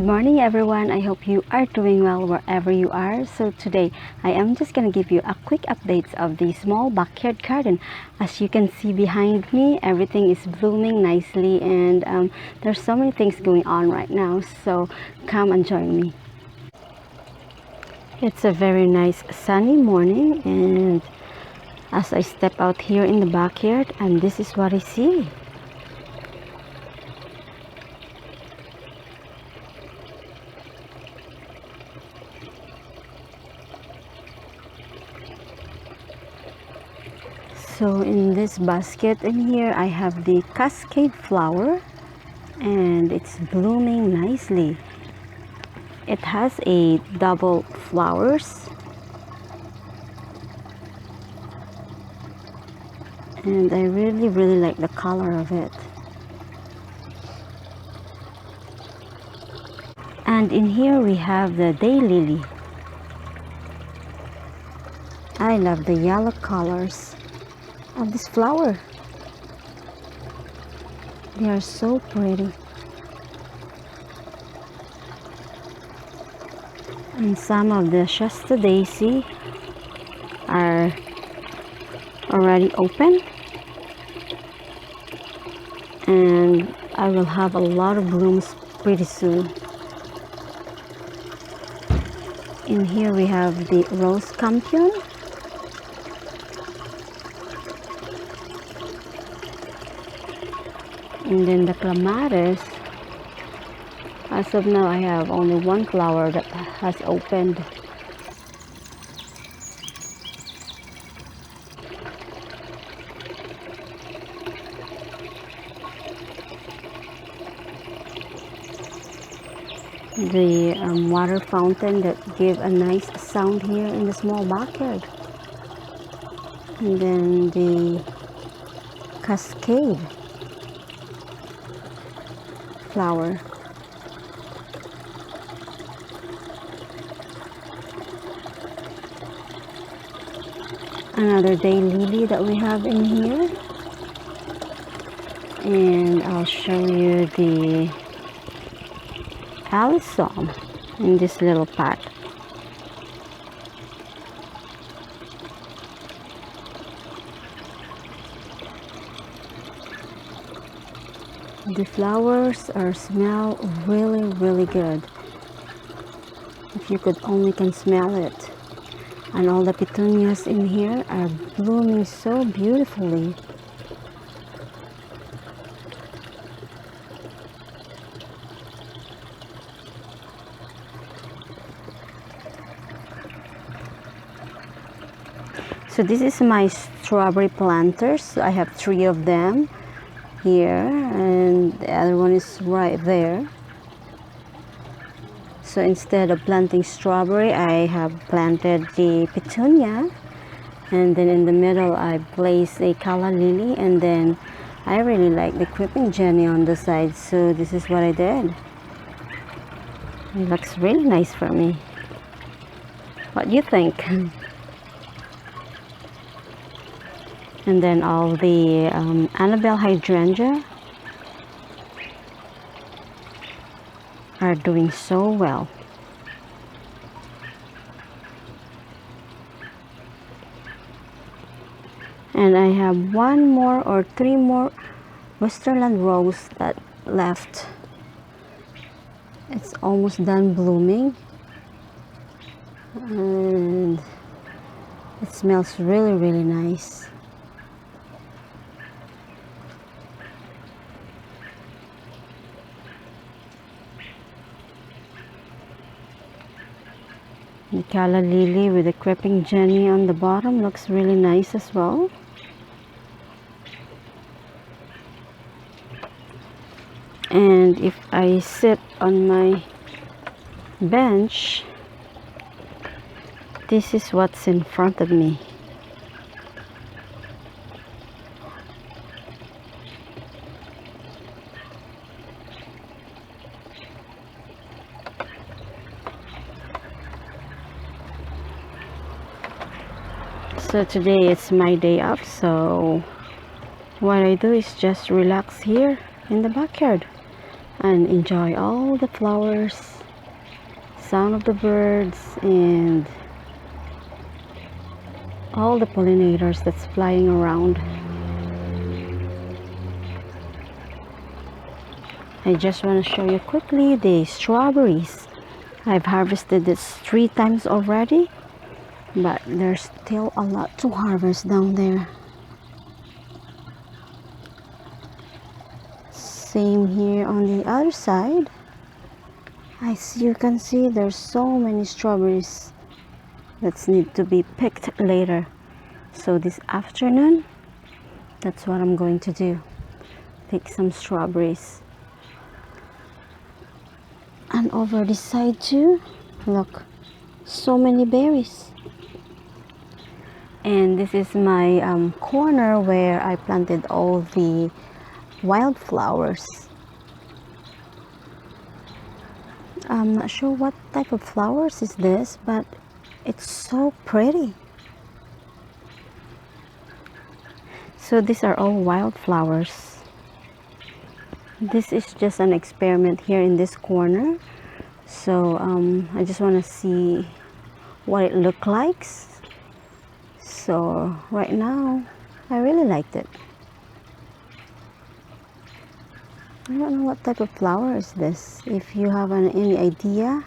morning everyone. I hope you are doing well wherever you are. So today I am just gonna give you a quick updates of the small backyard garden. As you can see behind me, everything is blooming nicely, and there's so many things going on right now, so come and join me. It's a very nice sunny morning, and as I step out here in the backyard, and this is what I see. So in this basket in here, I have the cascade flower, and it's blooming nicely. It has a double flowers, and I really like the color of it. And in here we have the daylily. I love the yellow colors of this flower. They are so pretty. And some of the Shasta daisy are already open, and I will have a lot of blooms pretty soon. In here we have the rose campion, and then the clematis. As of now, I have only one flower that has opened. The water fountain that give a nice sound here in the small backyard. And then the cascade flower. Another daylily that we have in here, and I'll show you the Alison in this little pot. The flowers smell really good. If you could only can smell it. And all the petunias in here are blooming so beautifully. So this is my strawberry planters. I have 3 of them here, and the other one is right there. So instead of planting strawberry, I have planted the petunia, and then in the middle I placed a calla lily, and then I really like the creeping jenny on the side, so this is what I did. It looks really nice for me. What do you think? And then all the Annabelle hydrangea are doing so well. And I have 1 more or 3 more Westerland rose that left. It's almost done blooming, and it smells really nice. The calla lily with the creeping jenny on the bottom looks really nice as well. And if I sit on my bench, this is what's in front of me. So today it's my day off, so what I do is just relax here in the backyard and enjoy all the flowers sound of the birds and all the pollinators that's flying around. I just want to show you quickly the strawberries. I've harvested this 3 times already, but there's still a lot to harvest down there. Same here on the other side. As you can see, there's so many strawberries that need to be picked later. So this afternoon, that's what I'm going to do. Pick some strawberries. And over this side too, look, so many berries. And this is my corner where I planted all the wildflowers. I'm not sure what type of flowers is this, but it's so pretty. So these are all wildflowers. This is just an experiment here in this corner. So I just want to see what it looks like. So right now, I really liked it. I don't know what type of flower is this. If you have any idea,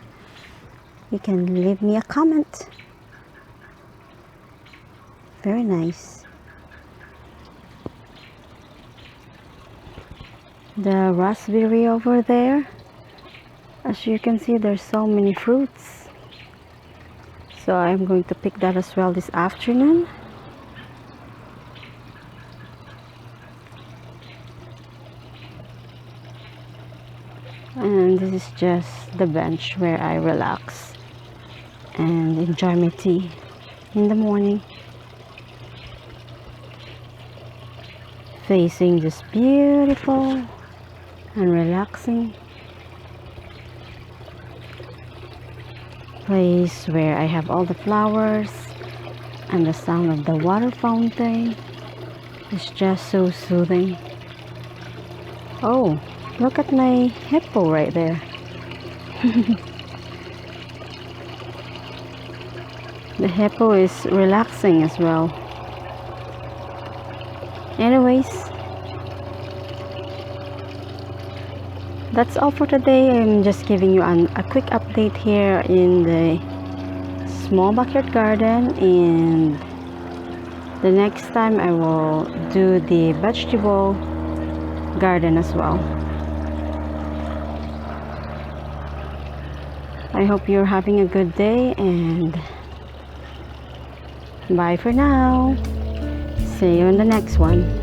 you can leave me a comment. Very nice. The raspberry over there, as you can see, there's so many fruits. So I'm going to pick that as well this afternoon. And this is just the bench where I relax and enjoy my tea in the morning. Facing this beautiful and relaxing place where I have all the flowers and the sound of the water fountain is just so soothing. Oh, look at my hippo right there. The hippo is relaxing as well. Anyways, that's all for today. I'm just giving you a quick update here in the small backyard garden, and the next time I will do the vegetable garden as well. I hope you're having a good day, and bye for now. See you in the next one.